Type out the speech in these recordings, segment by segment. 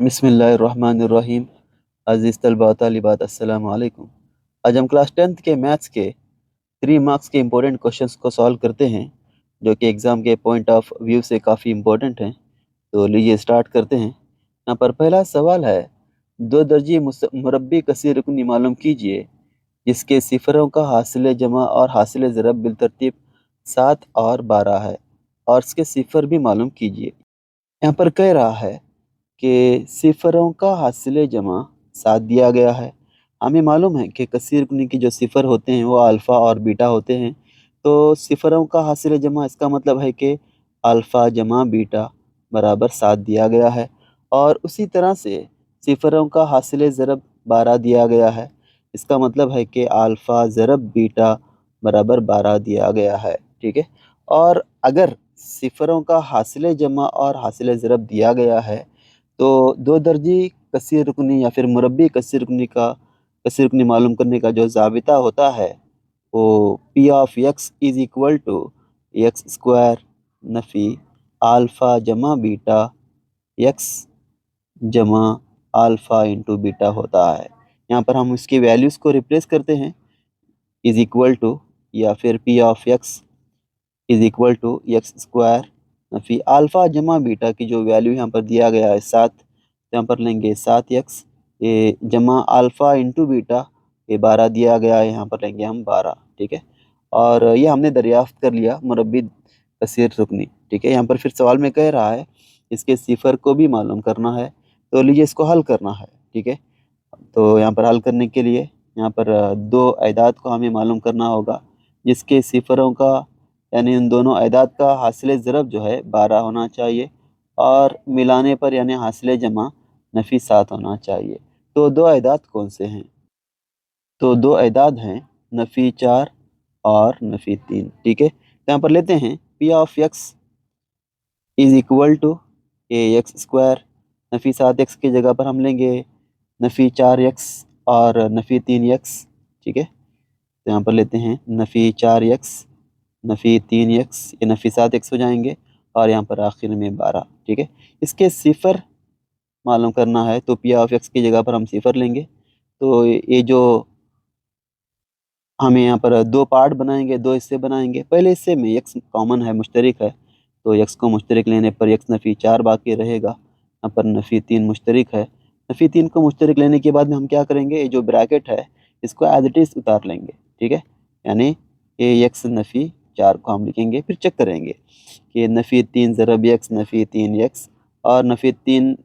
बिस्मिल्लाहिर्रहमानिर्रहीम। अज़ीज़ तलबा व तालिबात, अस्सलामु अलैकुम। आज हम क्लास 10th के मैथ्स के 3 मार्क्स के इम्पोर्टेंट क्वेश्चंस को सॉल्व करते हैं, जो कि एग्ज़ाम के पॉइंट ऑफ व्यू से काफ़ी इम्पोर्टेंट हैं। तो लीजिए स्टार्ट करते हैं। यहाँ पर पहला सवाल है, दो दर्जी मुरब्बी कसीर रुकनी मालूम कीजिए जिसके सिफरों का हासिल जमा और हासिल ज़रब बिलतरतीब 7 और 12 है, और इसके सिफर भी मालूम कीजिए। यहाँ पर कह रहा है कि सिफरों का हासिल जमा 7 दिया गया है। हमें मालूम है कि कसीर कुनी के जो सिफर होते हैं वो अल्फ़ा और बीटा होते हैं। तो सिफरों का हासिल जमा, इसका मतलब है कि अल्फ़ा जमा बीटा बराबर 7 दिया गया है। और उसी तरह से सिफरों का हासिल ज़रब 12 दिया गया है। इसका मतलब है कि अल्फ़ा ज़रब बीटा बराबर 12 दिया गया है। ठीक है। और अगर सिफरों का हासिल जमा और हासिल ज़रब दिया गया है, तो दो दर्जी कसीर रुकनी या फिर मुरब्बी कसीर रुकनी मालूम करने का जो ज़ाबिता होता है, वो P of X is equal to X square नफ़ी अल्फ़ा जमा बीटा एक्स जमा अल्फ़ा इंटू बीटा होता है। यहाँ पर हम इसकी वैल्यूज़ को रिप्लेस करते हैं, इज़ इक्वल टू या फिर P of X is equal to X square नफ़ी अल्फ़ा जमा बीटा की जो वैल्यू यहाँ पर दिया गया है 7, यहाँ पर लेंगे 7x ये जमा अल्फ़ा इंटू बीटा ये 12 दिया गया है, यहाँ पर लेंगे हम 12। ठीक है। और ये हमने दरियाफ्त कर लिया मुरब्बी कसीर रुकनी। ठीक है। यहाँ पर फिर सवाल में कह रहा है इसके सिफर को भी मालूम करना है, तो लीजिए इसको हल करना है। ठीक है। तो यहाँ पर हल करने के लिए यहाँ पर दो अदाद को हमें मालूम करना होगा जिसके सिफरों का, यानी उन दोनों अदाद का हासिल ज़रब जो है 12 होना चाहिए और मिलाने पर यानी हासिल जमा नफ़ी 7 होना चाहिए। तो दो अदाद कौन से हैं? तो दो अदाद हैं नफ़ी 4 और नफ़ी 3। ठीक है। तो यहाँ पर लेते हैं P of X is equal to A X square नफ़ी 7x की जगह पर हम लेंगे नफ़ी 4x और नफ़ी 3x। ठीक है। तो यहाँ पर लेते हैं नफ़ी 4x नफ़ी 3x, ये नफ़ी 7x हो जाएंगे और यहाँ पर आखिर में 12। ठीक है। इसके सिफर मालूम करना है, तो पी ऑफ एक्स की जगह पर हम सिफर लेंगे। तो ये जो हमें यहाँ पर दो पार्ट बनाएंगे, दो हिस्से बनाएंगे। पहले हिस्से में एक्स कॉमन है, मुश्तरिक है, तो एक्स को मुश्तरिक लेने पर एक्स नफ़ी 4 बाकी रहेगा। यहाँ पर नफ़ी 3 मुश्तरिक है। नफ़ी 3 को मुश्तरिक लेने के बाद में हम क्या करेंगे, ये जो ब्रैकेट है इसको एज इट इज़ उतार लेंगे। ठीक है। यानी ये एक्स नफ़ी 4 को हम लिखेंगे, फिर चेक करेंगे कि नफ़ी 3 ज़रब एक्स नफ़ी 3x और नफ़ी 3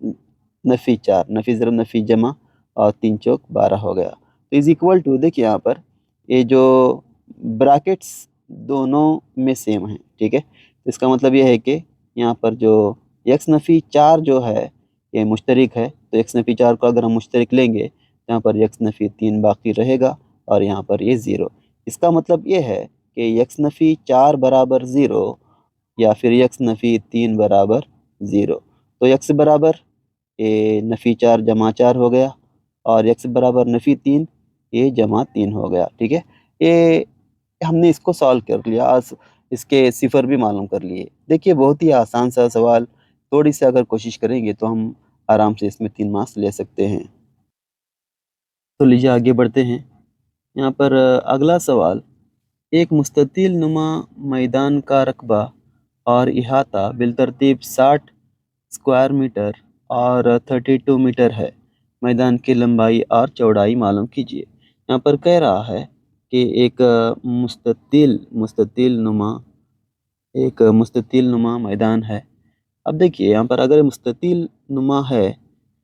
नफ़ी 4 नफ़ी ज़रब नफ़ी जमा और 3 चौक 12 हो गया। तो इज़ इक्वल टू, देखिए यहाँ पर ये जो ब्रैकेट्स दोनों में सेम हैं। ठीक है। तो इसका मतलब ये है कि यहाँ पर जो एक्स नफ़ी 4 जो है ये मुश्तरिक है, तो एक्स नफ़ी 4 को अगर हम मुश्तरिक लेंगे तो यहाँ पर एक्स नफ़ी 3 बाकी रहेगा और यहाँ पर ये 0। इसका मतलब ये है कि एक्स नफ़ी 4 बराबर 0 या फिर एक्स नफ़ी 3 बराबर 0। तो एक्स बराबर ये नफ़ी 4 जमा 4 हो गया और एक्स बराबर नफ़ी 3 ये जमा 3 हो गया। ठीक है। ये हमने इसको सॉल्व कर लिया, आज इसके सिफर भी मालूम कर लिए। देखिए बहुत ही आसान सा सवाल, थोड़ी सी अगर कोशिश करेंगे तो हम आराम से इसमें 3 मार्क्स ले सकते हैं। तो लीजिए आगे बढ़ते हैं। यहाँ पर अगला सवाल, एक मुस्ततिल नुमा मैदान का रकबा और इहाता बिलतरतीब 60 स्क्वायर मीटर और 32 मीटर है। मैदान की लंबाई और चौड़ाई मालूम कीजिए। यहाँ पर कह रहा है कि एक मुस्ततिल नुमा मैदान है। अब देखिए यहाँ पर अगर मुस्ततिल नुमा है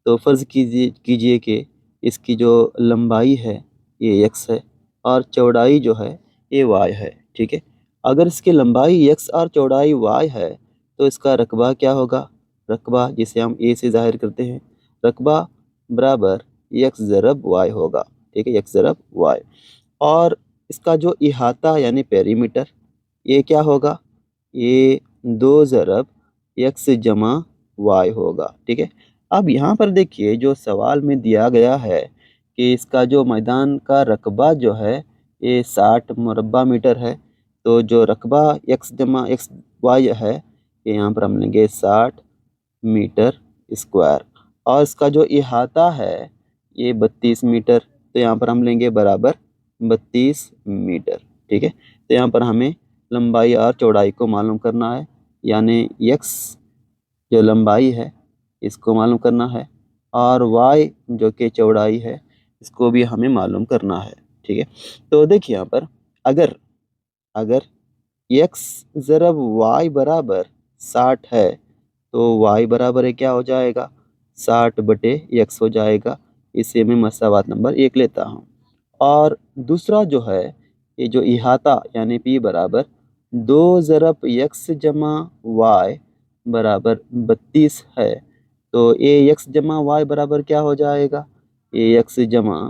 तो फ़र्ज़ कीजिए कि इसकी जो लंबाई है ये x है और चौड़ाई जो है ये y है। ठीक है। अगर इसकी लंबाई x और चौड़ाई y है तो इसका रकबा क्या होगा? रकबा जिसे हम a से ज़ाहिर करते हैं, रकबा बराबर x ज़रब y होगा। ठीक है। x ज़रब y। और इसका जो इहाता यानी पेरीमीटर, ये क्या होगा? ये 2 ज़रब एक्स जमा वाई होगा। ठीक है। अब यहाँ पर देखिए जो सवाल में दिया गया है कि इसका जो मैदान का रकबा जो है ये 60 मुरब्बा मीटर है, तो जो रकबा एक्स जमा एक्स वाई है ये यहाँ पर हम लेंगे 60 मीटर स्क्वायर। और इसका जो इहाता है ये 32 मीटर, तो यहाँ पर हम लेंगे बराबर 32 मीटर। ठीक है, तो यहाँ पर हमें लंबाई और चौड़ाई को मालूम करना है, यानी x जो लंबाई है इसको मालूम करना है, और y जो कि चौड़ाई है इसको भी हमें मालूम करना है। ठीक है, तो देखिए यहाँ पर अगर अगर x ज़रब y बराबर 60 है तो y बराबर है क्या हो जाएगा, 60/x हो जाएगा। इसे मैं मसावात नंबर 1 लेता हूँ। और दूसरा जो है ये जो इहाता यानी p बराबर 2 ज़रब x जमा y बराबर 32 है, तो ये x जमा y बराबर क्या हो जाएगा, ये x जमा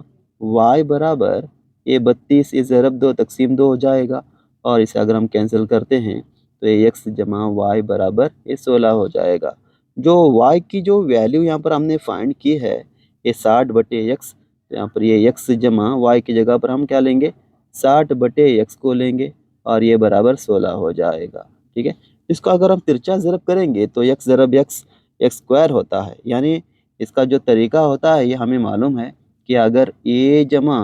y बराबर ये 32 ये ज़रब 2 तकसीम 2 हो जाएगा, और इसे अगर हम कैंसिल करते हैं तो ये x जमा y बराबर ये 16 हो जाएगा। जो y की जो वैल्यू यहाँ पर हमने फाइंड की है ये 60/x, तो यहाँ पर ये x जमा y की जगह पर हम क्या लेंगे, 60/x को लेंगे, और ये बराबर 16 हो जाएगा। ठीक है, इसको अगर हम तिरछा ज़रब करेंगे तो x ज़रब x स्क्वायर होता है, यानी इसका जो तरीका होता है ये हमें मालूम है कि अगर a जमा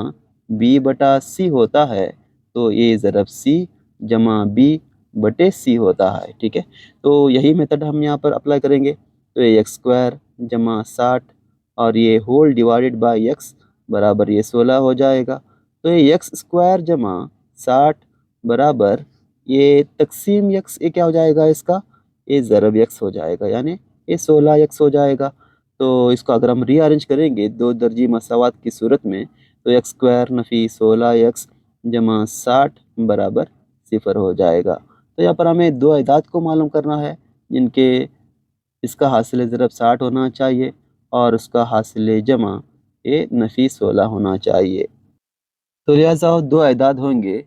b/c होता है तो a ज़रब c जमा b/c होता है। ठीक है, तो यही मेथड हम यहाँ पर अप्लाई करेंगे, तो ये एक्स स्क्वायर जमा 60 और ये होल डिवाइडेड बाय एक्स बराबर ये 16 हो जाएगा। तो ये एक्स स्क्वायर जमा 60 बराबर ये तकसीम एक्स, ये क्या हो जाएगा इसका, ये ज़रब एक्स हो जाएगा, यानी ये 16x हो जाएगा। तो इसको अगर हम रीअरेंज करेंगे दो दर्जी मसावात की सूरत में तो एक्स स्क्वायर नफ़ी 16x जमा 60 बराबर 0 हो जाएगा। तो यहाँ पर हमें दो अदाद को मालूम करना है जिनके इसका हासिल ज़रब 60 होना चाहिए और उसका हासिल जमा ये नफ़ी 16 होना चाहिए। तो लिहाजा दो अदाद होंगे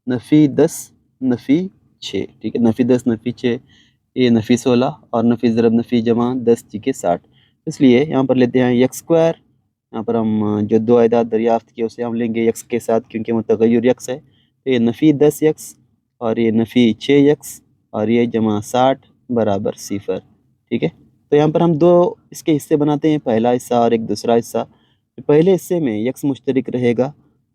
नफ़ी 10 नफ़ी 6। ठीक है, नफ़ी 10 नफ़ी 6 ये नफ़ी 16 और नफ़ी ज़रब नफ़ी जमा 10 के 60। इसलिए यहाँ पर लेते हैं एक्स स्क्वायर, यहाँ पर हम जो दो अदाद दरियाफ्त किए उसे हम लेंगे एक्स के साथ क्योंकि मुतग़य्यर एक्स है, तो ये नफ़ी 10x और ये नफ़ी 6x और ये जमा 60 बराबर 0। ठीक है, तो यहाँ पर हम दो इसके हिस्से बनाते हैं, पहला हिस्सा और एक दूसरा हिस्सा। तो पहले हिस्से में x मुश्तरिक रहेगा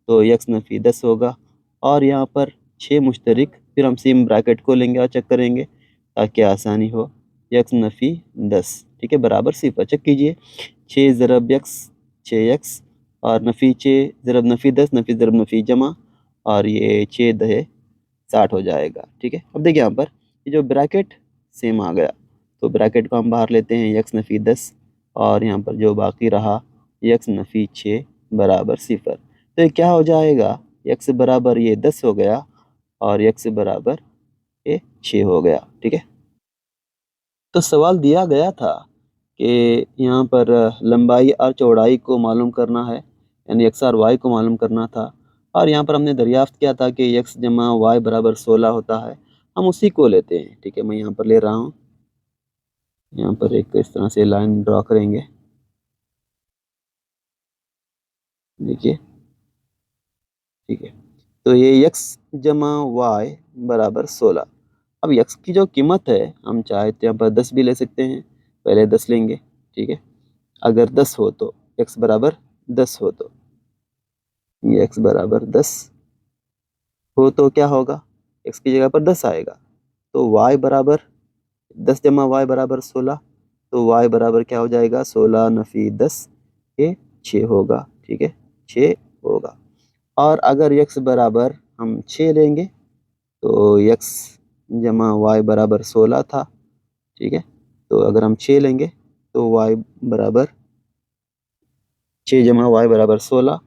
तो x नफ़ी 10 होगा, और यहाँ पर 6 मुश्तरिक, फिर हम सीम ब्रैकेट को लेंगे और चेक करेंगे ताकि आसानी हो। x नफ़ी 10 ठीक है बराबर 0, चेक कीजिए 6 ज़रब x 6x और नफ़ी 6 ज़रब नफ़ी 10 नफ़ी ज़रब नफ़ी जमा, और ये 6 दहे 60 हो जाएगा। ठीक है, अब देखिए यहाँ पर ये जो ब्रैकेट सेम आ गया, तो ब्रैकेट को हम बाहर लेते हैं x नफ़ी 10 और यहाँ पर जो बाकी रहा x नफ़ी 6 बराबर 0। तो ये क्या हो जाएगा, x बराबर ये 10 हो गया और x बराबर ये 6 हो गया। ठीक है, तो सवाल दिया गया था कि यहाँ पर लंबाई और चौड़ाई को मालूम करना है, यानी एक्स और वाई को मालूम करना था, और यहाँ पर हमने दरियाफ्त किया था कि एक्स जमा वाई बराबर 16 होता है, हम उसी को लेते हैं। ठीक है, मैं यहाँ पर ले रहा हूँ, यहाँ पर एक इस तरह से लाइन ड्रॉ करेंगे, देखिए। ठीक है, तो ये x जमा वाई बराबर 16। अब x की जो कीमत है हम चाहे तो यहाँ पर 10 भी ले सकते हैं, पहले 10 लेंगे। ठीक है, अगर 10 हो तो x बराबर 10 हो तो ये x बराबर 10 हो तो क्या होगा, x की जगह पर 10 आएगा, तो y बराबर 10 जमा वाई बराबर 16, तो y बराबर क्या हो जाएगा, 16 नफ़ी 10 ये 6 होगा। ठीक है, 6 होगा। और अगर x बराबर हम 6 लेंगे तो x जमा वाई बराबर 16 था। ठीक है, तो अगर हम 6 लेंगे तो y बराबर 6 जमा वाई बराबर 16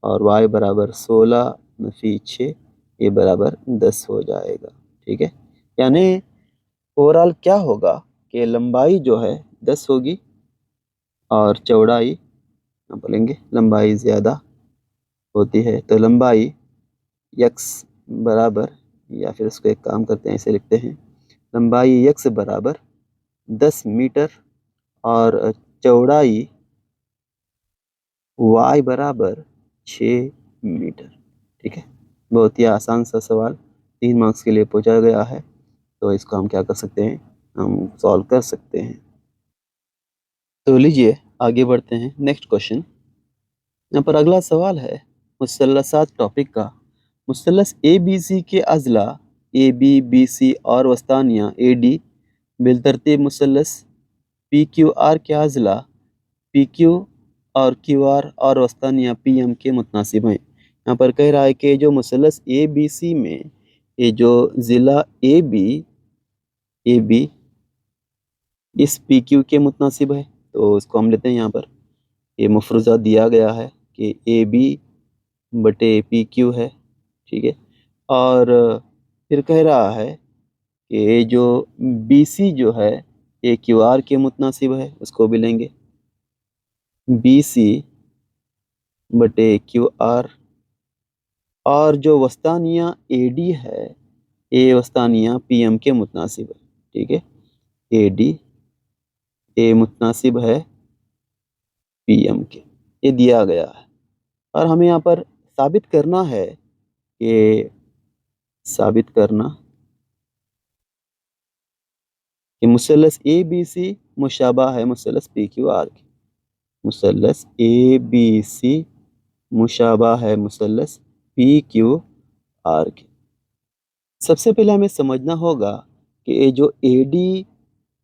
और y बराबर 16 नफ़ी 6 ये बराबर 10 हो जाएगा। ठीक है, यानी ओवरऑल क्या होगा कि लंबाई जो है 10 होगी और चौड़ाई हम बोलेंगे लंबाई ज़्यादा होती है, तो लंबाई x बराबर, या फिर उसको एक काम करते हैं इसे लिखते हैं, लंबाई x बराबर 10 मीटर और चौड़ाई y बराबर 6 मीटर। ठीक है, बहुत ही आसान सा सवाल 3 मार्क्स के लिए पूछा गया है, तो इसको हम क्या कर सकते हैं, हम सॉल्व कर सकते हैं। तो लीजिए आगे बढ़ते हैं नेक्स्ट क्वेश्चन। यहाँ पर अगला सवाल है मुसल्लसात टॉपिक का। मुसल्लस ए बी सी के अज़ला ए बी बी सी और वस्तानिया ए डी बिलतरतीब मुसल्लस पी क्यू आर के अज़ला पी क्यू और क्यू आर और वस्तानिया पी एम के मुतनासिब हैं। यहाँ पर कह रहा है कि जो मुसल्लस ए बी सी में ये जो ज़िला ए बी इस पी क्यू के मुतनासिब है, तो इसको हम लेते हैं। यहाँ पर ये मुफरुज़ा दिया गया है कि ए बी बटे पी क्यू है, ठीक है। और फिर कह रहा है कि ये जो बी सी जो है ए क्यू आर के मुतनासिब है, उसको भी लेंगे बी सी बटे क्यू आर। और जो वस्तानिया ए डी है ए वस्तानिया पी एम के मुतनासिब है, ठीक है। ए डी ए मुतनासिब है पी एम के, ये दिया गया है। और हमें यहाँ पर साबित करना है कि मुसल्लस ए बी सी मुशाबा है मुसल्लस पी क्यू आर की। मुसल्लस ए बी सी मुशाबा है मुसल्लस पी क्यू आर की। सबसे पहले हमें समझना होगा कि ये जो ए डी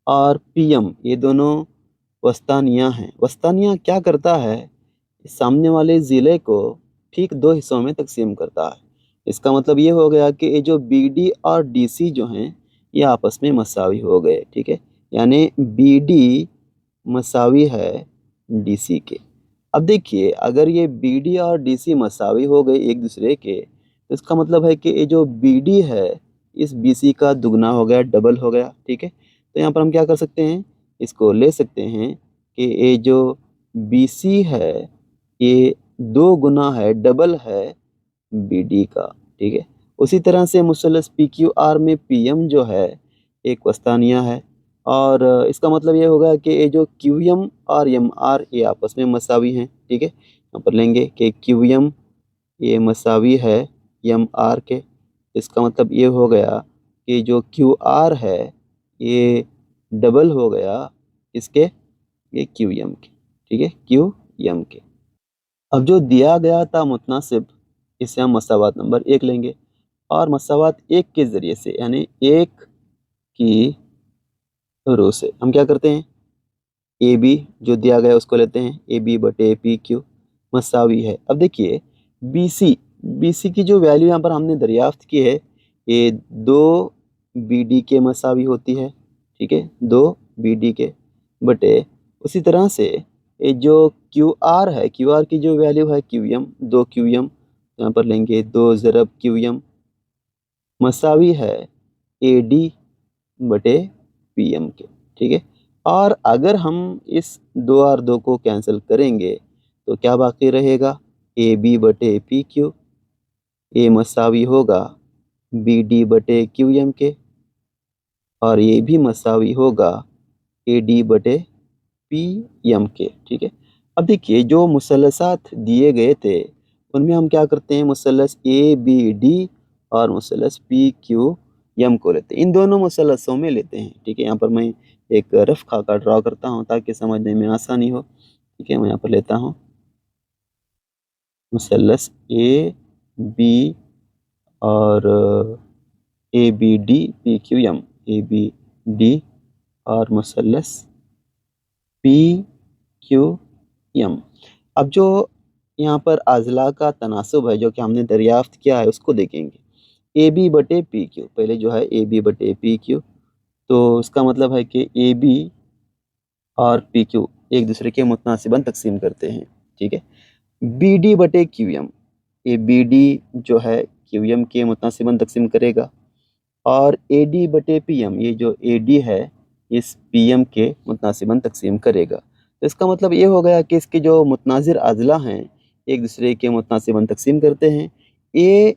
और पी एम ये दोनों वस्तानिया हैं। वस्तानिया क्या करता है, सामने वाले ज़िले को ठीक दो हिस्सों में तकसीम करता है। इसका मतलब ये हो गया कि ये जो बी डी और डी सी जो हैं ये आपस में मसावी हो गए, ठीक है। यानी बी डी मसावी है डी सी के। अब देखिए, अगर ये बी डी और डी सी मसावी हो गए एक दूसरे के, तो इसका मतलब है कि ये जो बी डी है इस बी सी का दुगना हो गया, डबल हो गया, ठीक है। तो यहाँ पर हम क्या कर सकते हैं, इसको ले सकते हैं कि ये जो बी सी है ये दो गुना है, डबल है बी डी का, ठीक है। उसी तरह से मुसल्लस पी क्यू आर में पी एम जो है एक वस्तानिया है। और इसका मतलब ये होगा कि ये जो क्यू एम और एम आर ये आपस में मसावी हैं, ठीक है। यहाँ पर लेंगे कि क्यू एम ये मसावी है एम आर के। इसका मतलब ये हो गया कि जो क्यू आर है ये डबल हो गया इसके, ये क्यू एम के, ठीक है, क्यू एम के। अब जो दिया गया था मुतनासिब, इसे हम मसावात नंबर 1 लेंगे। और मसावात 1 के ज़रिए से यानी 1 की रो से हम क्या करते हैं, ए बी जो दिया गया उसको लेते हैं, ए बी बटे पी क्यू मसावी है। अब देखिए बी सी की जो वैल्यू यहाँ पर हमने दरियाफ्त की है ये 2 बी डी के मसावी होती है, ठीक है, 2 बी डी के बटे उसी तरह से ये जो क्यू आर है, क्यू आर की जो वैल्यू है क्यू एम, 2 क्यू एम यहाँ पर लेंगे, 2 ज़रब क्यू एम मसावी है ए डी बटे पी एम के, ठीक है। और अगर हम इस 2 और 2 को कैंसिल करेंगे तो क्या बाकी रहेगा, ए बी बटे पी क्यू, ए मसावी होगा बी डी बटे क्यू एम के, और ये भी मसावी होगा ए डी बटे पी एम के, ठीक है। अब देखिए, जो मुसल्लसात दिए गए थे उनमें हम क्या करते हैं, मुसल्लस ए बी डी और मुसल्लस पी क्यू एम को लेते हैं, इन दोनों मुसल्लसों में लेते हैं, ठीक है। यहाँ पर मैं एक रफ खाका ड्रा करता हूँ ताकि समझने में आसानी हो, ठीक है। मैं यहाँ पर लेता हूँ मुसल्लस ए बी और A B D P Q M, A B D और मुसल्लस पी क्यू एम। अब जो यहाँ पर अज़ला का तनासुब है जो कि हमने दरियाफ्त किया है उसको देखेंगे, ए बी बटे पी क्यू, पहले जो है ए बी बटे पी क्यू, तो इसका मतलब है कि ए बी और पी क्यू एक दूसरे के मुतनासिबन तकसीम करते हैं, ठीक है। बी डी बटे Q M, A B D जो है क्यू एम के मुतनासिबन तकसीम करेगा, और ए डी बटे पी एम, ये जो ए डी है इस पी एम के मुतनासिबन तकसीम करेगा। तो इसका मतलब ये हो गया कि इसके जो मुतनाज़िर अज़ला हैं एक दूसरे के मुतनासिबन तकसीम करते हैं। ये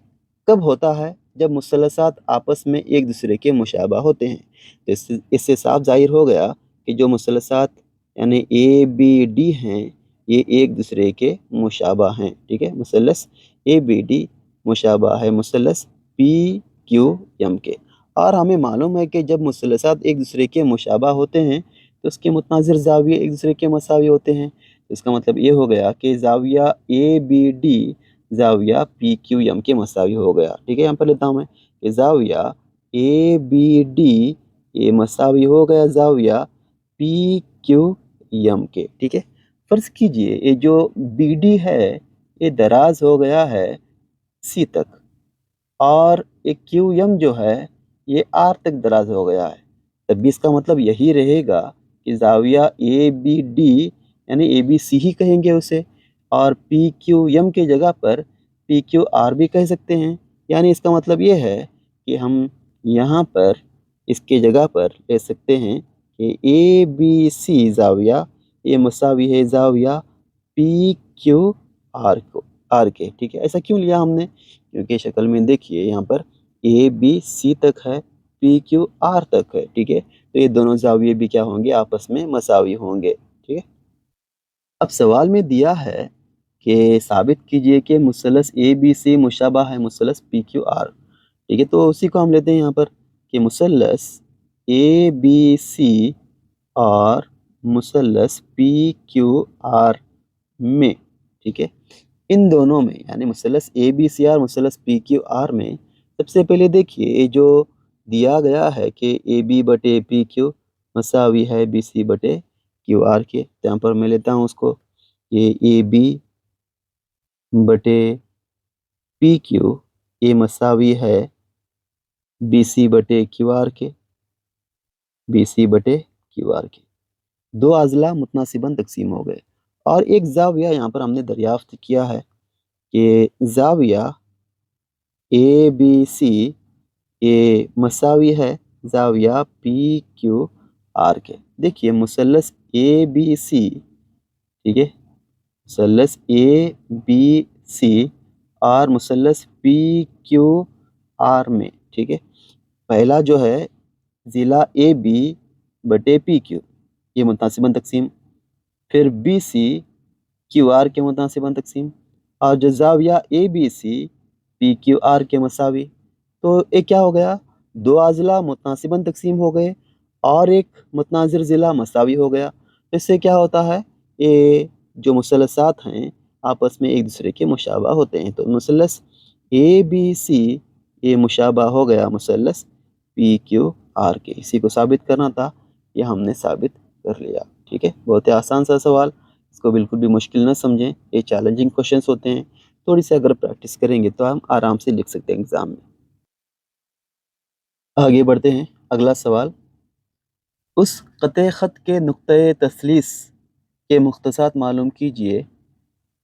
कब होता है, जब मुसल्लसात आपस में एक दूसरे के मुशाबा होते हैं। तो इससे साफ ज़ाहिर हो गया कि जो मुसल्लसात यानी ए बी डी हैं ये एक दूसरे के मुशाबा हैं, ठीक है। मुसल्लस ए बी डी मुशाबा है मुसल्लस पी क्यू एम के। और हमें मालूम है कि जब मुसल्लसात एक दूसरे के मुशाबा होते हैं तो उसके मुतनाज़िर ज़ाविये एक दूसरे के मसावी होते हैं। तो इसका मतलब ये हो गया कि ज़ाविया ए बी डी ज़ाविया पी क्यू एम के मसावी हो गया। ठीक है, यहाँ पर लेता हूँ मैं कि ज़ाविया ए बी डी ये मसावी हो गया ज़ाविया पी क्यू एम के। ठीक है, फ़र्ज़ कीजिए ये जो बी डी है ये दराज हो गया है सी तक और एक क्यू एम जो है ये आर तक दराज हो गया है। तब भी इसका मतलब यही रहेगा कि ज़ाविया ए बी डी यानी ए बी सी ही कहेंगे उसे, और पी क्यू एम के जगह पर पी क्यू आर भी कह सकते हैं। यानी इसका मतलब ये है कि हम यहाँ पर इसके जगह पर ले सकते हैं कि ए बी सी ज़ाविया ये मसावी है ज़ाविया पी क्यू आर के। ठीक है, ऐसा क्यों लिया हमने? क्योंकि शक्ल में देखिए यहाँ पर ए बी सी तक है, पी क्यू आर तक है। ठीक है, तो ये दोनों ज़ाविये भी क्या होंगे? आपस में मसावी होंगे। ठीक है, अब सवाल में दिया है कि साबित कीजिए कि मुसलस ए बी सी मुशाबा है मुसलस पी क्यू आर। ठीक है, तो उसी को हम लेते हैं यहाँ पर कि मुसलस ए बी सी और मुसलस पी क्यू आर में, ठीक है, इन दोनों में यानी मुसलस ए बी सी और मुसलस पी क्यू आर में सबसे पहले देखिए ये जो दिया गया है कि ए बी बटे पी क्यू मसावी है बी सी बटे क्यू आर के। तो यहाँ पर मैं लेता हूँ उसको, ये ए बी बटे पी क्यू ये मसावी है बी सी बटे क्यू आर के, बी सी बटे क्यू आर के। दो अजला मुतनासिबन तकसीम हो गए और एक जाविया यहाँ पर हमने दरियाफ्त किया है कि जाविया ए बी सी ये मसावी है जाविया पी क्यू आर के। देखिए मुसल्लस ए बी सी, ठीक है, मुसल्लस ए बी सी और मुसल्लस पी क्यू आर में, ठीक है, पहला जो है ज़िला ए बी बटे पी क्यू ये मुतनासिबन तकसीम, फिर बी सी क्यू आर के मुतनासिबन तकसीम और जो ज़ाविया A B C P Q R के मसावी। तो एक क्या हो गया? दो अज़ला मुतनासिबन तकसीम हो गए और एक मुतनाज़िर ज़िला मसावी हो गया। तो इससे क्या होता है? ये जो मुसलसात हैं आपस में एक दूसरे के मुशाबा होते हैं। तो मुसलस ए बी सी ये मुशाबा हो गया मुसलस पी क्यू आर के। इसी को साबित करना था, ये हमने साबित कर लिया। ठीक है, बहुत ही आसान सा सवाल, इसको बिल्कुल भी मुश्किल न समझें। ये चैलेंजिंग क्वेश्चंस होते हैं, थोड़ी सी अगर प्रैक्टिस करेंगे तो हम आराम से लिख सकते हैं एग्ज़ाम में। आगे बढ़ते हैं, अगला सवाल, उस क़ते ख़त के नुक्ते तसलीस के मुख्तसात मालूम कीजिए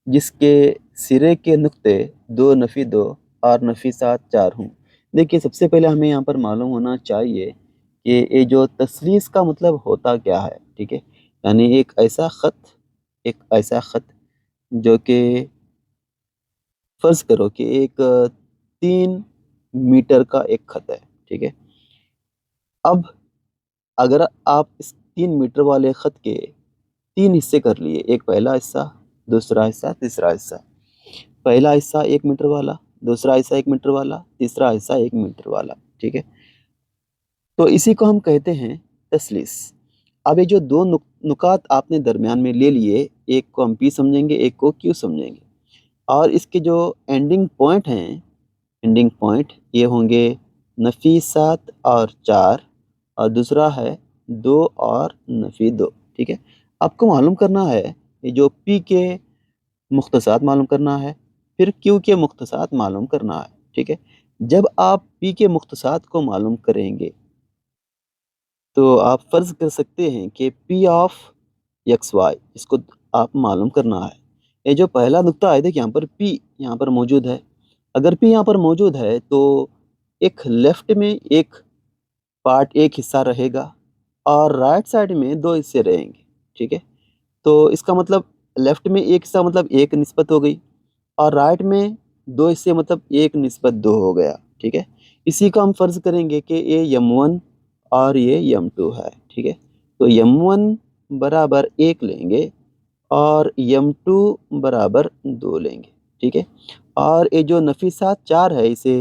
जिसके सिरे के नुक्ते 2 नफ़ी 2 और नफ़ी 7 4 हों। देखिए सबसे पहले हमें यहाँ पर मालूम होना चाहिए कि ये जो तसलीस का मतलब होता क्या है। ठीक है, यानी एक ऐसा ख़त जो कि फ़र्ज़ करो कि एक 3 मीटर का एक ख़त है। ठीक है, अब अगर आप इस 3 मीटर वाले ख़त के 3 हिस्से कर लिए, एक पहला हिस्सा, दूसरा हिस्सा, तीसरा हिस्सा। पहला हिस्सा 1 मीटर वाला, दूसरा हिस्सा 1 मीटर वाला, तीसरा हिस्सा 1 मीटर वाला। ठीक है, तो इसी को हम कहते हैं तसलीस। अब ये जो दो नुकात आपने दरमियान में ले लिए, एक को हम पी समझेंगे, एक को क्यू समझेंगे, और इसके जो एंडिंग पॉइंट हैं, एंडिंग पॉइंट ये होंगे नफ़ी 7 और 4 और दूसरा है 2 और नफ़ी 2। ठीक है, आपको मालूम करना है ये जो पी के मुख्तसात मालूम करना है, फिर क्यू के मुख्तसात मालूम करना है। ठीक है, जब आप पी के मुख्तसात को मालूम करेंगे तो आप फ़र्ज़ कर सकते हैं कि पी ऑफ एक्स वाई इसको आप मालूम करना है। ये जो पहला नुक्ता है देखिए यहाँ पर पी यहाँ पर मौजूद है। अगर पी यहाँ पर मौजूद है तो एक लेफ़्ट में एक पार्ट एक हिस्सा रहेगा और राइट साइड में 2 हिस्से रहेंगे। ठीक है, तो इसका मतलब लेफ़्ट में एक हिस्सा मतलब 1 निस्बत हो गई और राइट में 2 हिस्से मतलब 1 निस्बत 2 हो गया। ठीक है, इसी को हम फ़र्ज़ करेंगे कि ये M1 और ये M2 है। ठीक है, तो M1 बराबर 1 लेंगे और M2 बराबर 2 लेंगे। ठीक है, और ये जो नफीसात 4 है इसे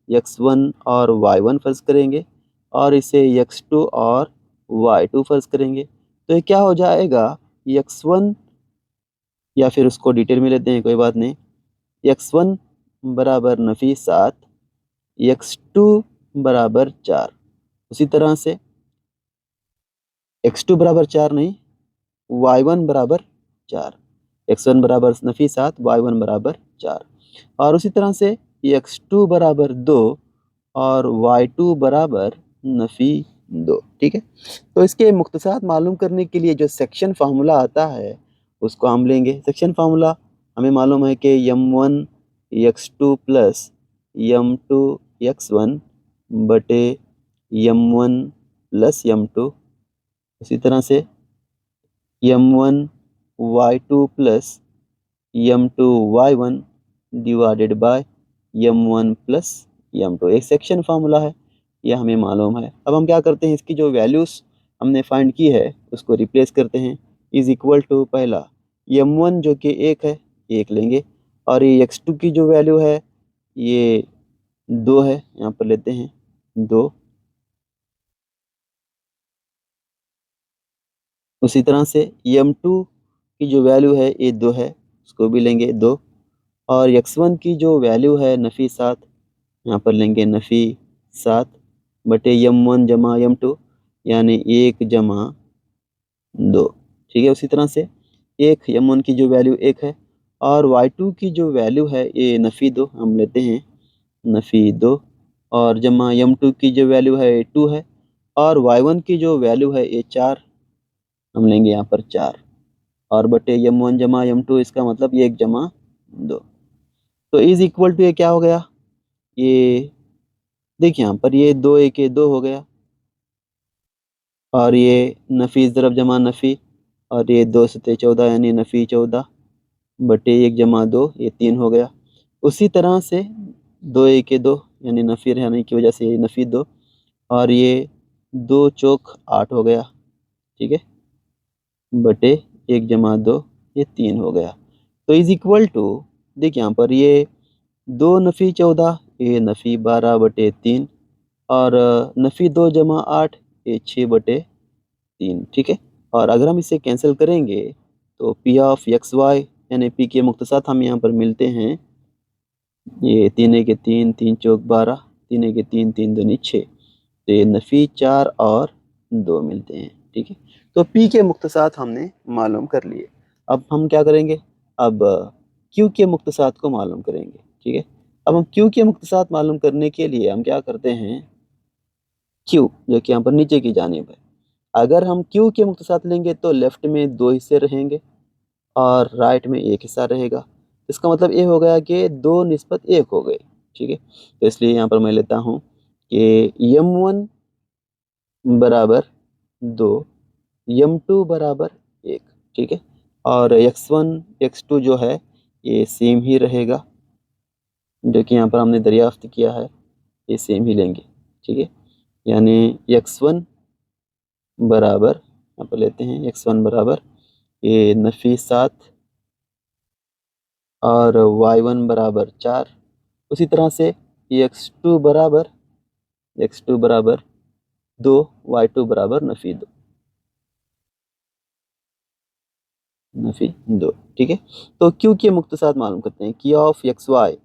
x1 और y1 फ़र्ज़ करेंगे और इसे x2 और y2 फ़र्ज़ करेंगे। तो ये क्या हो जाएगा, x1, या फिर उसको डिटेल में लेते हैं, कोई बात नहीं। x1 बराबर नफी 7, x2 बराबर 4। उसी तरह से x2 बराबर 4 नहीं, y1 बराबर 4। x1 बराबर नफी 7, y1 बराबर 4। और उसी तरह से x2 बराबर 2 और y2 बराबर नफी 2। ठीक है, तो इसके मुख्तसात मालूम करने के लिए जो सेक्शन फार्मूला आता है उसको हम लेंगे। सेक्शन फार्मूला हमें मालूम है कि m1 x2 plus m2 x1 बटे m1 प्लस m2। इसी तरह से m1 y2 plus m2 y1 divided by m1 plus m2। एक सेक्शन फार्मूला है, यह हमें मालूम है। अब हम क्या करते हैं, इसकी जो वैल्यूज़ हमने फाइंड की है उसको रिप्लेस करते हैं। इज़ इक्वल टू पहला m1 जो कि 1 है, 1 लेंगे, और ये x2 की जो वैल्यू है ये 2 है, यहाँ पर लेते हैं 2। उसी तरह से m2 की जो वैल्यू है ये 2 है, उसको भी लेंगे 2। और x1 की जो वैल्यू है नफ़ी 7, यहाँ पर लेंगे नफ़ी 7 बटे m1 जमा m2, यानी 1 जमा 2। ठीक है, उसी तरह से एक m1 की जो वैल्यू 1 है, और y2 की जो वैल्यू है ये नफ़ी 2, हम लेते हैं नफ़ी 2, और जमा m2 की जो वैल्यू है ये 2 है, और y1 की जो वैल्यू है ये 4, हम लेंगे यहाँ पर 4, और बटे m1 जमा m2, इसका मतलब ये 1 जमा 2। तो इज़ इक्वल टू ये क्या हो गया, ये देखिए यहाँ पर ये 2 1 2 हो गया, और ये नफ़ी ज़रब जमा नफ़ी, और ये 2 सत्ते 14 यानी नफ़ी 14 बटे 1 जमा 2, ये 3 हो गया। उसी तरह से 2 1 2 यानी नफ़ी रहने की वजह से ये नफ़ी 2, और ये 2 चौक 8 हो गया। ठीक है, बटे 1 जमा 2, ये 3 हो गया। तो इज़ इक्वल टू, देखिए यहाँ पर ये 2 नफ़ी 14, ये नफ़ी 12 बटे 3, और नफ़ी 2 जमा 8, ये 6 बटे 3। ठीक है, और अगर हम इसे कैंसिल करेंगे तो पी ऑफ एक्स वाई यानी पी के मुख्तसात हम यहाँ पर मिलते हैं, ये 3 1 3, 3 चौक 12, 3 1 3, 3 दूनी 6, तो ये नफ़ी 4 और 2 मिलते हैं। ठीक है, तो पी के मुख्तसात हमने मालूम कर लिए। अब हम क्या करेंगे, अब क्यू के मुख्तसात को मालूम करेंगे। ठीक है, अब हम क्यू के मुख्तसात मालूम करने के लिए हम क्या करते हैं, क्यू जो कि यहाँ पर नीचे की जानिब है, अगर हम क्यू के मुख्तसात लेंगे तो लेफ्ट में 2 हिस्से रहेंगे और राइट में 1 हिस्सा रहेगा। इसका मतलब ये हो गया कि 2 निस्बत 1 हो गए। ठीक है, तो इसलिए यहाँ पर मैं लेता हूँ कि m1 बराबर 2, m2 बराबर 1। ठीक है, और x1 x2 जो है ये सेम ही रहेगा, जो कि यहाँ पर हमने दरियाफ्त किया है, ये सेम ही लेंगे। ठीक है, यानी x1 बराबर, यहाँ पर लेते हैं x1 बराबर ये नफ़ी 7 और y1 बराबर 4। उसी तरह से x2 बराबर 2, y2 बराबर नफ़ी 2। ठीक है, तो क्यू के मुख्तसात मालूम करते हैं। की of X Y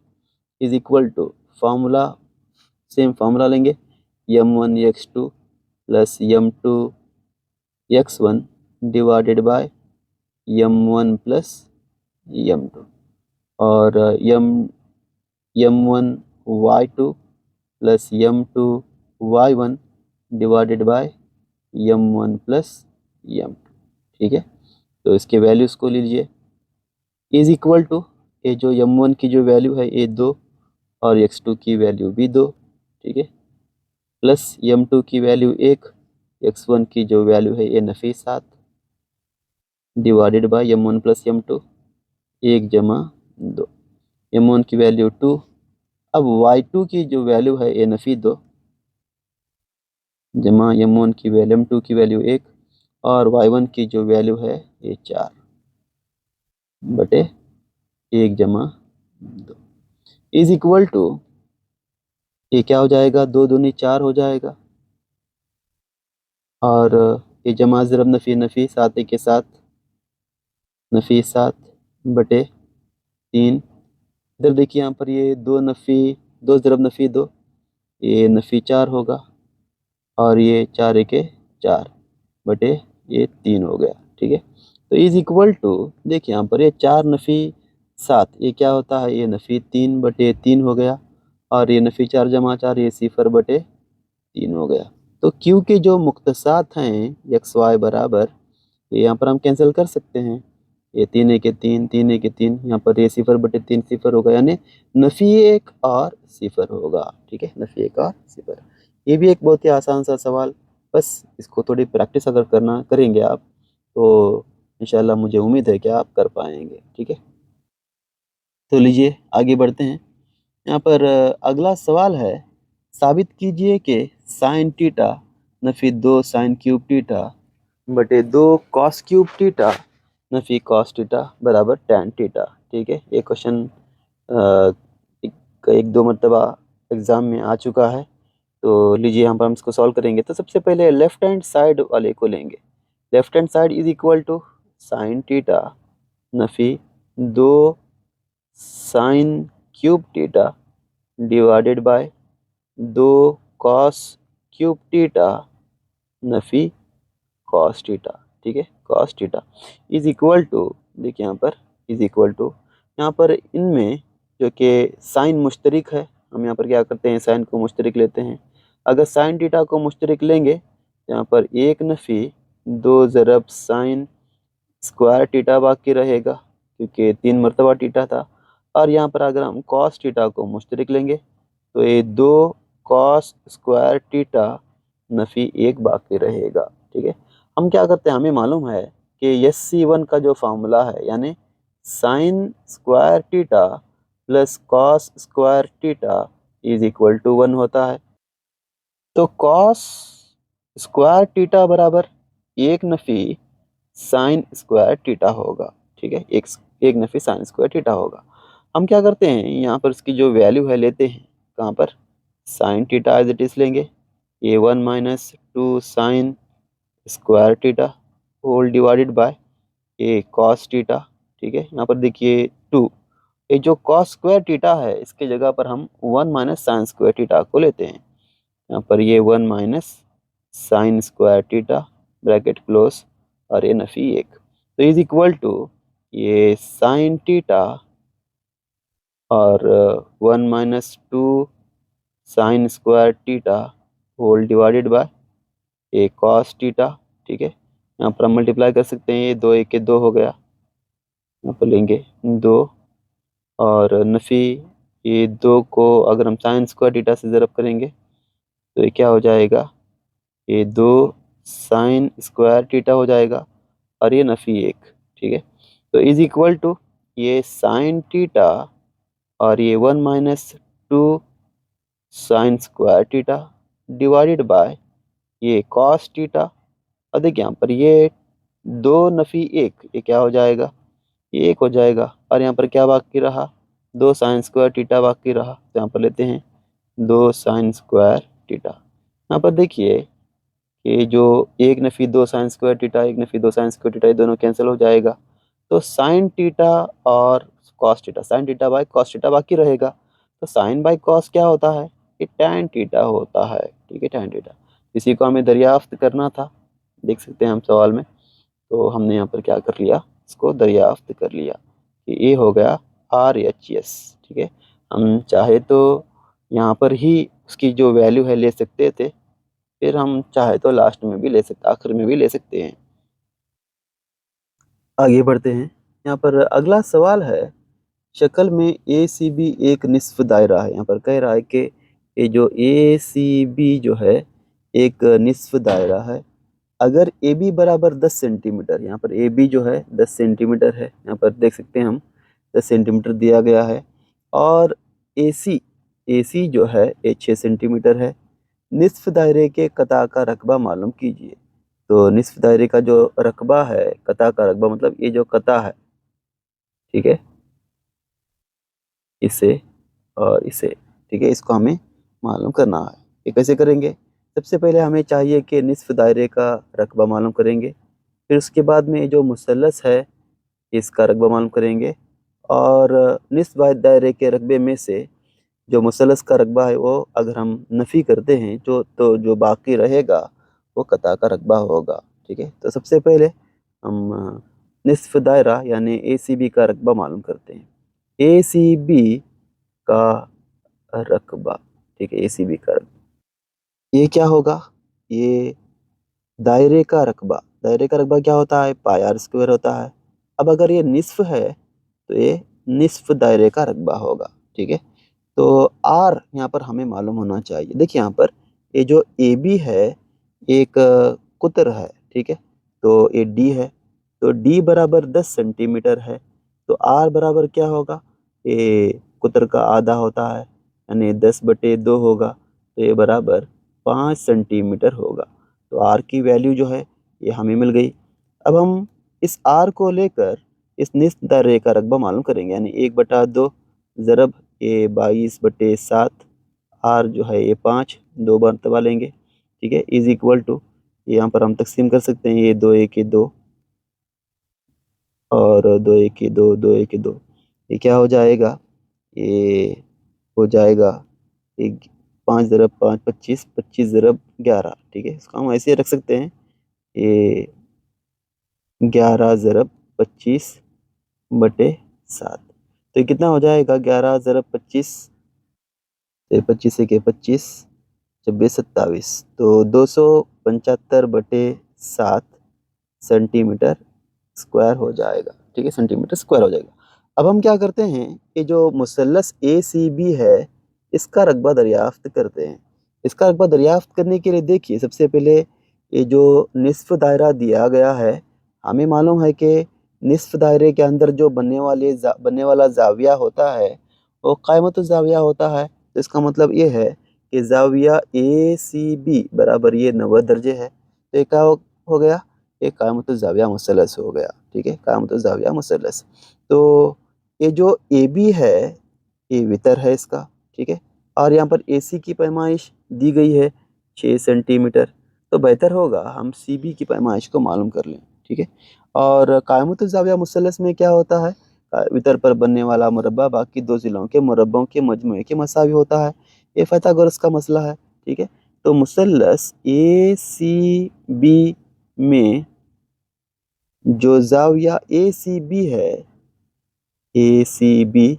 is equal to formula, same formula लेंगे, m1 x2 plus m2 x1 divided by m1 plus m2, और m1 y2 plus m2 y1 divided by m1 plus m2। ठीक है, तो इसके वैल्यूज़ को लीजिए, इज इक्वल टू ये जो m1 की जो वैल्यू है ये 2, और x2 की वैल्यू भी 2। ठीक है, प्लस m2 की वैल्यू 1, x1 की जो वैल्यू है ये नफ़ी 7 divided by m1 plus m2, 1 जमा 2, m1 की वैल्यू 2। अब y2 की जो वैल्यू है ये नफ़ी 2 जमा m1 की वैल्यू m2 की वैल्यू 1, और y1 की जो वैल्यू है ये 4 बटे 1 जमा 2 इज इक्वल टू, ये क्या हो जाएगा, 2 दूनी 4 हो जाएगा, और ये जमा ज़रब नफ़ी नफ़ी 7 1 के 7, नफ़ी 7 बटे 3। इधर देखिए यहाँ पर ये 2 नफ़ी 2 ज़रब नफ़ी 2, ये नफ़ी 4 होगा और ये 4 1 के 4 बटे ये 3 हो गया। ठीक है, तो इज इक्वल टू, देखिए यहाँ पर ये 4 नफ़ी 7, ये क्या होता है, ये नफ़ी 3 बटे 3 हो गया और ये नफ़ी 4 जमा 4, ये 0 बटे 3 हो गया। तो क्यू के जो मुख्तसात हैं एक्स वाई बराबर, ये यहाँ पर हम कैंसिल कर सकते हैं। ये 3 1 के 3, 3 1 के 3, यहाँ पर ये 0 बटे 3 0 होगा, यानी नफ़ी 1 और 0 होगा। ठीक है, नफ़ी 1 और 0। ये भी एक बहुत ही आसान सा सवाल, बस इसको थोड़ी प्रैक्टिस अगर करेंगे आप, तो इंशाल्लाह मुझे उम्मीद है कि आप कर पाएंगे। ठीक है, तो लीजिए आगे बढ़ते हैं। यहाँ पर अगला सवाल है, साबित कीजिए कि साइन टीटा नफ़ी 2 साइन क्यूब टीटा बटे 2 कॉस क्यूब टीटा नफ़ी कॉस टीटा बराबर टैन टीटा। ठीक है, ये क्वेश्चन एक दो मरतबा एग्ज़ाम में आ चुका है। तो लीजिए यहाँ पर हम इसको सॉल्व करेंगे। तो सबसे पहले लेफ्ट हैंड साइड वाले को लेंगे। Left hand side is equal to sine theta नफ़ी 2 sine cube theta divided by 2 cos cube theta नफ़ी कॉस टीटा। ठीक है, cos theta is equal to, देखिए यहाँ पर इज इक्वल टू, यहाँ पर इनमें जो कि साइन मुश्तरिक है, हम यहाँ पर क्या करते हैं, साइन को मुश्तरिक लेते हैं। अगर साइन टीटा को मुश्तरिक लेंगे तो यहाँ पर 1 नफ़ी 2 ज़रब साइन स्क्वायर टीटा बाकी रहेगा, क्योंकि 3 मरतबा टीटा था। और यहाँ पर अगर हम कॉस टीटा को मुश्तरिक लेंगे तो ये 2 कॉस स्क्वायर टीटा नफ़ी 1 बाकी रहेगा। ठीक है, हम क्या करते हैं, हमें मालूम है कि SC1 का जो फार्मूला है, यानी sine square theta plus cos square theta is equal to 1 होता है। तो कॉस स्क्वायर टीटा बराबर 1 नफ़ी साइन स्क्वायर टीटा होगा। ठीक है, एक नफ़ी साइन स्क्वायर टीटा होगा। हम क्या करते हैं, यहाँ पर इसकी जो वैल्यू है लेते हैं, कहाँ पर, sine theta as it is लेंगे, ये 1 minus 2 sine square theta whole divided by ये कॉस टीटा। ठीक है, यहाँ पर देखिए 2, ये जो कॉस स्क्वायर टीटा है इसके जगह पर हम 1 माइनस साइन स्क्वायर टीटा को लेते हैं। यहाँ पर ये 1 माइनस sine square theta bracket close और ये नफ़ी 1, तो इज इक्वल टू ये साइन टीटा और 1 minus 2 sine square theta whole divided by a cos theta. ठीक है, यहाँ पर हम मल्टीप्लाई कर सकते हैं, ये 2 1 के 2 हो गया, यहाँ पर लेंगे 2 और नफ़ी ये 2 को अगर हम साइन स्क्वायर टीटा से ज़रब करेंगे तो ये क्या हो जाएगा, ये 2 साइन स्क्वायर टीटा हो जाएगा और ये नफ़ी 1। ठीक है, तो इज इक्वल टू ये साइन टीटा और ये 1 minus 2 sine square theta divided by ये कॉस टीटा। और देखिए यहाँ पर ये 2 नफ़ी 1, ये क्या हो जाएगा, ये 1 हो जाएगा और यहाँ पर क्या बाकी रहा, 2 साइन स्क्वायर टीटा बाकी रहा। तो यहाँ पर लेते हैं 2 साइन स्क्वायर टीटा। यहाँ पर देखिए कि जो 1 नफ़ी 2 sine square theta, 1 नफ़ी 2 sine square theta, ये दोनों कैंसिल हो जाएगा। तो साइन टीटा और cos theta, sine theta by cos theta बाकी रहेगा। तो साइन बाय कॉस क्या होता है, ये टैन टीटा होता है। ठीक है, टैन टीटा, इसी को हमें दरियाफ्त करना था, देख सकते हैं हम सवाल में। तो हमने यहाँ पर क्या कर लिया, इसको दरियाफ्त कर लिया कि ये हो गया RHS। ठीक है, हम चाहे तो यहाँ पर ही उसकी जो वैल्यू है ले सकते थे, फिर हम चाहे तो लास्ट में भी ले सकते, आखिर में भी ले सकते हैं। आगे बढ़ते हैं। यहाँ पर अगला सवाल है, शक्ल में ACB एक निस्फ दायरा है। यहाँ पर कह रहा है कि ये जो ACB जो है एक निस्फ दायरा है। अगर AB बराबर 10 सेंटीमीटर, यहाँ पर AB जो है 10 सेंटीमीटर है, यहाँ पर देख सकते हैं हम 10 सेंटीमीटर दिया गया है, और AC जो है ये 6 सेंटीमीटर है। निस्फ दायरे के कता का रकबा मालूम कीजिए। तो निस्फ दायरे का जो रकबा है, कता का रकबा मतलब ये जो कता है, ठीक है, इसे और इसे, ठीक है, इसको हमें मालूम करना है। ये कैसे करेंगे, सबसे पहले हमें चाहिए कि निस्फ दायरे का रकबा मालूम करेंगे, फिर उसके बाद में जो मुसल्लस है इसका रकबा मालूम करेंगे, और निस्फ दायरे के रकबे में से जो मुसल्लस का रकबा है वो अगर हम नफ़ी करते हैं जो बाकी रहेगा वो कता का रकबा होगा। ठीक है, तो सबसे पहले हम निस्फ दायरा यानी ACB का रकबा मालूम करते हैं। ACB का रकबा, ठीक है, ACB का रकबा ये क्या होगा? ये दायरे का रकबा, दायरे का रकबा क्या होता है? पाई आर स्क्वायर होता है। अब अगर ये निस्फ है तो ये निस्फ दायरे का रकबा होगा। ठीक है, तो आर यहाँ पर हमें मालूम होना चाहिए। देखिए यहाँ पर ये जो ए बी है एक कुतर है। ठीक है, तो ये डी है, तो डी बराबर 10 सेंटीमीटर है, तो आर बराबर क्या होगा? ये कुतर का आधा होता है यानी 10/2 होगा, तो ये बराबर 5 सेंटीमीटर होगा। तो आर की वैल्यू जो है ये हमें मिल गई। अब हम इस आर को लेकर इस निस्फ दायरे का रकबा मालूम करेंगे, यानी 1/2 ज़रब ये 22/7, आर जो है ये 5, 2 मरतबा लेंगे। ठीक है, इज इक्वल टू, यहाँ पर हम तकसीम कर सकते हैं, ये 2 1 2 और 2 1 2 2 1 2, ये क्या हो जाएगा? ये हो जाएगा 5 ज़रब 5 25, 25 ज़रब 11। ठीक है, इसको हम ऐसे रख सकते हैं, ये 11 ज़रब 25/7, तो ये कितना हो जाएगा? 11 ज़रब 25, तो 25 से के 25, 26 27, तो 275/7 सेंटीमीटर स्क्वायर हो जाएगा। ठीक है, सेंटीमीटर स्क्वायर हो जाएगा। अब हम क्या करते हैं, ये जो मुसल्लस ACB है इसका रकबा दरियाफ्त करते हैं। इसका रकबा दरियाफ्त करने के लिए देखिए, सबसे पहले ये जो निस्फ दायरा दिया गया है, हमें मालूम है कि निस्फ दायरे के अंदर जो बनने वाला जाविया होता है वो क़ाइमतुज़ ज़ाविया होता है। तो इसका मतलब ये है कि ज़ाविया ACB बराबर ये 90 दर्जे है। तो ये क्या हो गया? ये क़ाइमतुज़ ज़ाविया मुसल्लस हो गया। ठीक है, क़ाइमतुज़ ज़ाविया मुसल्लस। तो ये जो AB है ये वितर है इसका। ठीक है, और यहाँ पर AC की पैमाइश दी गई है 6 सेंटीमीटर, तो बेहतर होगा हम CB की पैमाइश को मालूम कर लें। ठीक है, और क़ाइमतुज़ ज़ाविया मुसल्लस में क्या होता है? वितर पर बनने वाला मुरब्बा बाकी दो ज़िलों के मुरब्बों के मजमूए के मसावी होता है। ये पाइथागोरस का मसला है। ठीक है, तो मुसल्लस ACB में जो ज़ाविया ACB है, ACB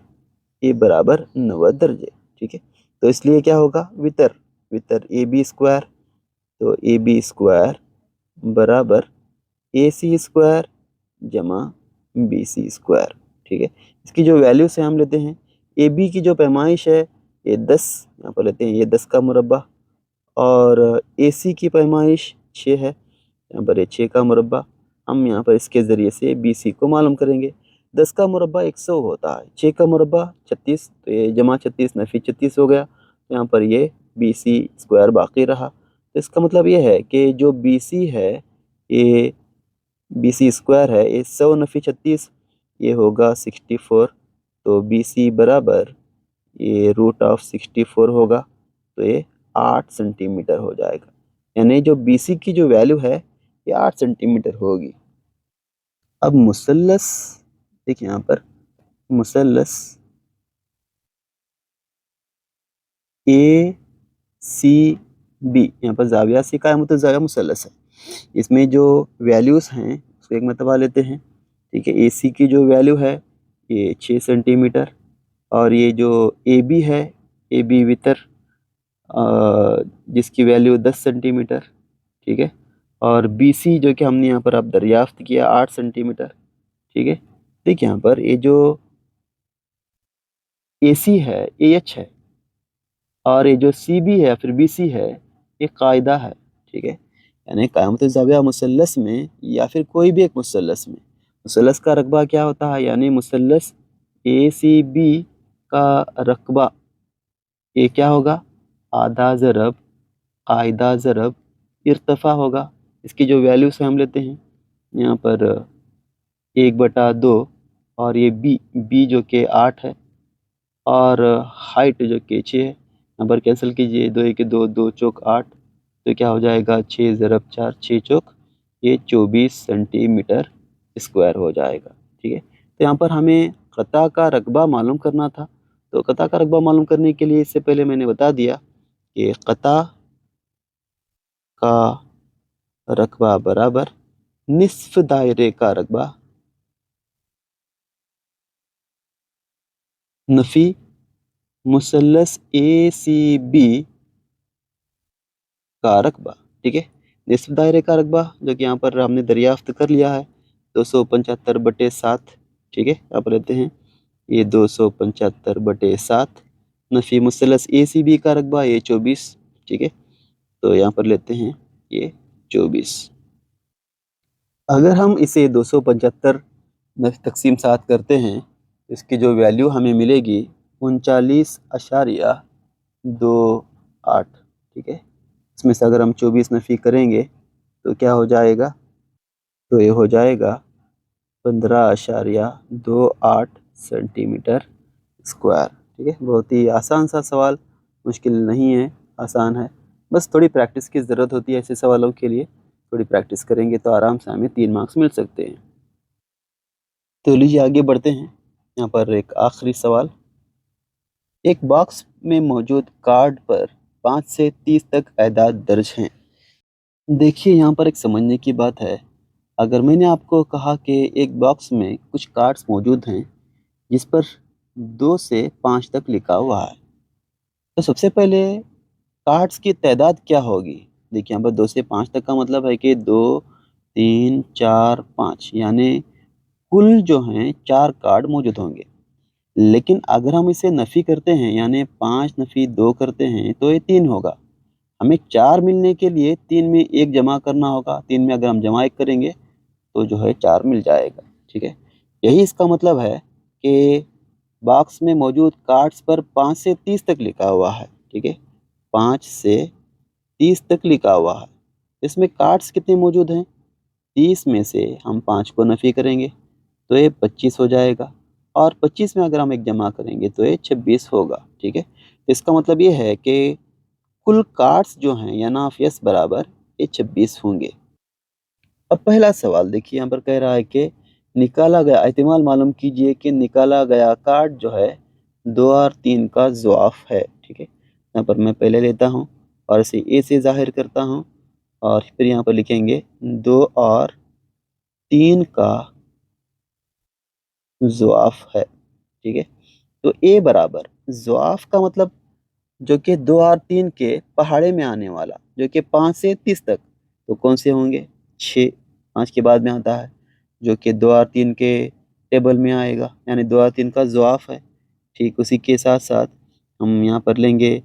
ये बराबर 90 दर्जे। ठीक है, तो इसलिए क्या होगा? वितर, वितर AB स्क्वायर, तो AB स्क्वायर बराबर AC स्क्वायर जमा BC स्क्वायर। ठीक है, इसकी जो वैल्यू से हम लेते हैं, AB की जो पैमाइश है ये 10, यहाँ पर लेते हैं ये 10 का मुरब्बा, और AC की पैमाइश 6 है, यहाँ पर ये 6 का मुरब्बा। हम यहाँ पर इसके ज़रिए से BC को मालूम करेंगे। 10 का मुरब्बा 100 होता है, 6 का मुरब्बा 36, तो ये जमा 36 नफ़ी 36 हो गया, तो यहाँ पर ये BC स्क्वायर बाकी रहा। तो इसका मतलब ये है कि जो BC है ये BC स्क्वायर है, ये 100 नफ़ी 36, ये होगा 64, तो BC बराबर ये √64 होगा, तो ये 8 सेंटीमीटर हो जाएगा। यानी जो BC की जो वैल्यू है ये 8 सेंटीमीटर होगी। अब मुसल्लस, देखिए यहाँ पर मुसल्लस ACB, यहाँ पर ज़ाविया सी का मतलब ज़ाविया मुसल्लस है, इसमें जो वैल्यूज़ हैं उसको एक मरतबा लेते हैं। ठीक है, AC की जो वैल्यू है ये 6 सेंटीमीटर, और ये जो AB है, AB वितर जिसकी वैल्यू 10 सेंटीमीटर। ठीक है, और BC जो कि हमने यहाँ पर अब दरियाफ्त किया 8 सेंटीमीटर। ठीक है, देखिए यहाँ पर ये जो AC है AH है, और ये जो CB है फिर BC है ये कायदा है। ठीक है, यानी क़ाइमतुज़ ज़ाविया मुसल्लस में या फिर कोई भी एक मुसल्लस में मुसल्लस का रकबा क्या होता है? यानी मुसल्लस ACB का रकबा ये क्या होगा? आधा ज़रब कायदा ज़रब इर्तफ़ा होगा। इसकी जो वैल्यू से हम लेते हैं यहाँ पर 1/2, और ये बी जो कि 8 है, और हाइट जो कि 6 है। यहाँ पर कैंसिल कीजिए, 2 1 2, 2 चौक 8, तो क्या हो जाएगा 6 ज़रब 4 6 चौक ये 24 सेंटीमीटर स्क्वायर हो जाएगा। ठीक है, तो यहाँ पर हमें क़ता का रकबा मालूम करना था। तो क़ता का रकबा मालूम करने के लिए इससे पहले मैंने बता दिया कि क़ता का रकबा बराबर निस्फ दायरे का रकबा नफ़ी मुसल्लस ACB का रकबा। ठीक है, निस्फ दायरे का रकबा जो कि यहाँ पर हमने दरियाफ्त कर लिया है 275/7। ठीक है, यहाँ पर लेते हैं ये 275/7 नफ़ी मुसल्लस ACB का रकबा ये 24। ठीक है, तो यहाँ पर लेते हैं ये 24। अगर हम इसे 275 में तकसीम 7 करते हैं, इसकी जो वैल्यू हमें मिलेगी 39.28। ठीक है, इसमें से अगर हम 24 नफ़ी करेंगे तो क्या हो जाएगा, तो ये हो जाएगा 15.28 सेंटीमीटर स्क्वायर। ठीक है, बहुत ही आसान सा सवाल, मुश्किल नहीं है, आसान है। बस थोड़ी प्रैक्टिस की ज़रूरत होती है ऐसे सवालों के लिए। थोड़ी प्रैक्टिस करेंगे तो आराम से हमें 3 मार्क्स मिल सकते हैं। तो लीजिए आगे बढ़ते हैं। यहाँ पर एक आखिरी सवाल, एक बॉक्स में मौजूद कार्ड पर 5 से 30 तक अदाद दर्ज हैं। देखिए यहाँ पर एक समझने की बात है, अगर मैंने आपको कहा कि एक बॉक्स में कुछ कार्ड्स मौजूद हैं जिस पर 2 से 5 तक लिखा हुआ है, तो सबसे पहले कार्ड्स की तादाद क्या होगी। देखिए यहाँ पर 2 से 5 तक का मतलब है कि 2 3 4 5 यानी कुल जो हैं 4 कार्ड मौजूद होंगे। लेकिन अगर हम इसे नफ़ी करते हैं यानी 5 नफ़ी 2 करते हैं तो ये 3 होगा। हमें 4 मिलने के लिए 3 में 1 जमा करना होगा। 3 में अगर हम जमा 1 करेंगे तो जो है 4 मिल जाएगा। ठीक है, यही इसका मतलब है कि बॉक्स में मौजूद कार्ड्स पर 5 से 30 तक लिखा हुआ है। ठीक है, 5 से 30 तक लिखा हुआ है। इसमें कार्ड्स कितने मौजूद हैं, 30 में से हम 5 को नफ़ी करेंगे तो ये 25 हो जाएगा, और 25 में अगर हम 1 जमा करेंगे तो ये 26 होगा। ठीक है, इसका मतलब ये है कि कुल कार्ड्स जो हैं या नाफियस बराबर ये 26 होंगे। अब पहला सवाल देखिए, यहाँ पर कह रहा है कि निकाला गया एहतिमाल मालूम कीजिए कि निकाला गया कार्ड जो है 2 और 3 का ज़ुआफ है। ठीक है, यहाँ पर मैं पहले लेता हूँ और इसे ए से ज़ाहिर करता हूँ और फिर यहाँ पर लिखेंगे 2 और 3 का ज़ुआफ है। ठीक है, तो ए बराबर ज़ुआफ का मतलब जो कि 2 और 3 के पहाड़े में आने वाला जो कि 5 से 30 तक, तो कौन से होंगे, 6 5 के बाद में आता है जो कि 2 और 3 के टेबल में आएगा यानी 2 और 3 का ज़ुआफ है। ठीक उसी के साथ साथ हम यहाँ पर लेंगे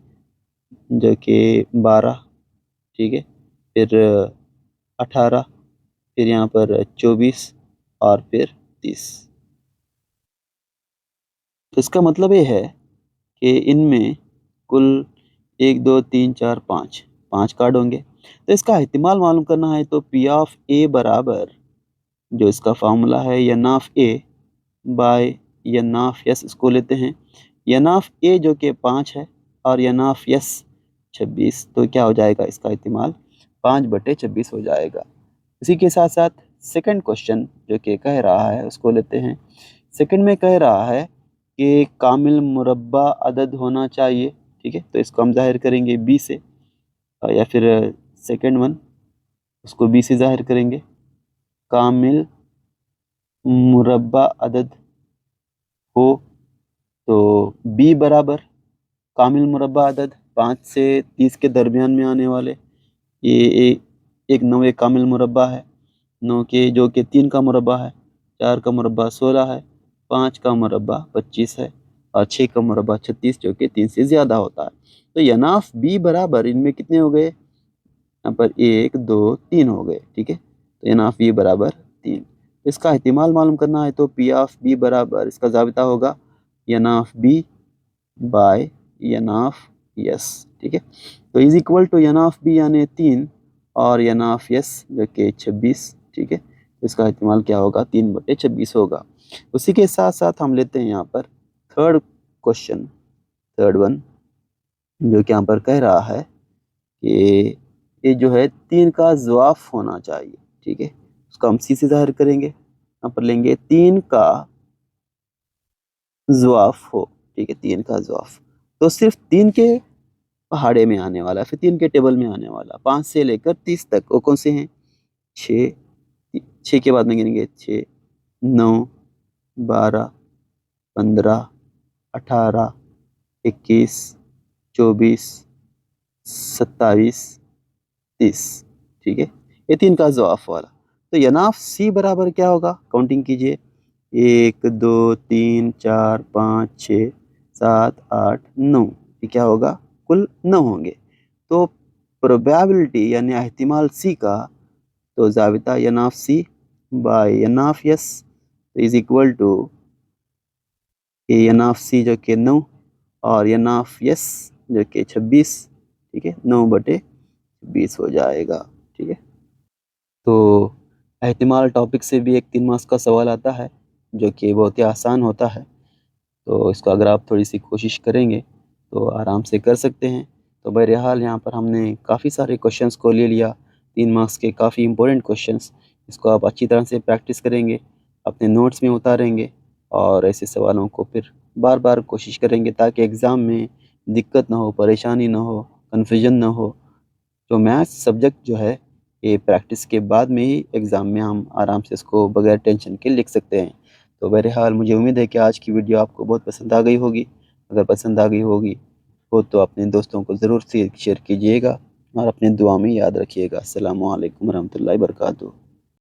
जो कि 12। ठीक है, फिर 18, फिर यहाँ पर 24 और फिर 30। तो इसका मतलब ये है कि इनमें कुल 1 2 3 4 5 5 कार्ड होंगे। तो इसका एहतिमाल मालूम करना है तो पी ऑफ ए बराबर जो इसका फार्मूला है n of A by n of S, इसको लेते हैं एन ऑफ ए जो कि 5 है और एन ऑफ एस 26, तो क्या हो जाएगा इसका एहतिमाल 5/26 हो जाएगा। इसी के साथ साथ सेकंड क्वेश्चन जो कि कह रहा है उसको लेते हैं। सेकंड में कह रहा है कि कामिल मुरब्बा अदद होना चाहिए। ठीक है, तो इसको हम ज़ाहिर करेंगे बी से, या फिर सेकंड वन उसको बी से ज़ाहिर करेंगे, कामिल मुरब्बा अदद हो तो बी बराबर कामिल मुरब्बा अदद 5 से 30 के दरमियान में आने वाले ये एक 9 कामिल मुरब्बा है, 9 के जो कि 3 का मुरब्बा है, 4 का मुरब्बा 16 है, 5 का मुरब्बा 25 है और 6 का मुरब्बा 36 जो कि 3 से ज़्यादा होता है। तो यनाफ बी बराबर इनमें कितने हो गए, यहाँ पर 1 2 3 हो गए। ठीक है, तो यनाफ बी बराबर 3। इसका एहतिमाल मालूम करना है तो पी ऑफ बी बराबर इसका ज़ाबिता होगा यनाफ बी बाय यनाफ यस। ठीक है, तो इज इक्वल टू यनाफ बी यानी 3 और यनाफ यस जो कि 26। ठीक है, इसका एहतिमाल क्या होगा 3/26 होगा। उसी के साथ साथ हम लेते हैं यहाँ पर थर्ड क्वेश्चन, थर्ड वन जो कि यहाँ पर कह रहा है कि ये जो है 3 का ज़वाफ़ होना चाहिए, ठीक है। उसको हम सी से ज़ाहिर करेंगे, यहाँ पर लेंगे 3 का ज़वाफ़ हो, ठीक है, 3 का ज़वाफ़। तो सिर्फ़ 3 के पहाड़े में आने वाला है, फिर 3 के टेबल में आने वाला, 5 से लेकर 30 तक वो कौन से हैं? 6 6 के बाद में गिनेंगे 6, 9, 12, 15, 18, 21, 24, 27, 30, ठीक है। ये 3 का ज़वाफ़ वाला। तो यनाफ़ सी बराबर क्या होगा? काउंटिंग कीजिए। 1, 2, 3, 4, 5, 6, 7, 8, 9। ये क्या होगा? कुल 9 होंगे। तो प्रोबेबिलिटी यानी एहतिमाल सी का, तो ज़ाबिता यनाफ़ सी बाय यनाफ़ यस इज़ इक्वल टू यनाफ़ सी जो कि 9 और यनाफ़ यस जो कि 26, ठीक है, 9/20 हो जाएगा, ठीक है। तो एहतिमाल टॉपिक से भी एक 3 मार्क्स का सवाल आता है, जो कि बहुत ही आसान होता है। तो इसको अगर आप थोड़ी-सी कोशिश करेंगे, तो आराम से कर सकते हैं। तो बहरहाल यहाँ पर हमने काफ़ी सारे क्वेश्चंस को ले लिया, 3 मार्क्स के काफ़ी इम्पोर्टेंट क्वेश्चंस। इसको आप अच्छी तरह से प्रैक्टिस करेंगे, अपने नोट्स में उतारेंगे और ऐसे सवालों को फिर बार-बार कोशिश करेंगे ताकि एग्ज़ाम में दिक्कत ना हो, परेशानी ना हो, कन्फ्यूजन ना हो। तो मैथ्स सब्जेक्ट जो है, ये प्रैक्टिस के बाद में ही एग्ज़ाम में हम आराम से इसको बगैर टेंशन के लिख सकते हैं। तो बहरहाल मुझे उम्मीद है कि आज की वीडियो आपको बहुत पसंद आ गई होगी। अगर पसंद आ गई होगी हो तो अपने दोस्तों को ज़रूर से शेयर कीजिएगा और अपनी दुआ में याद रखिएगा। अस्सलामु अलैकुम वरहमतुल्लाहि वबरकातुहू।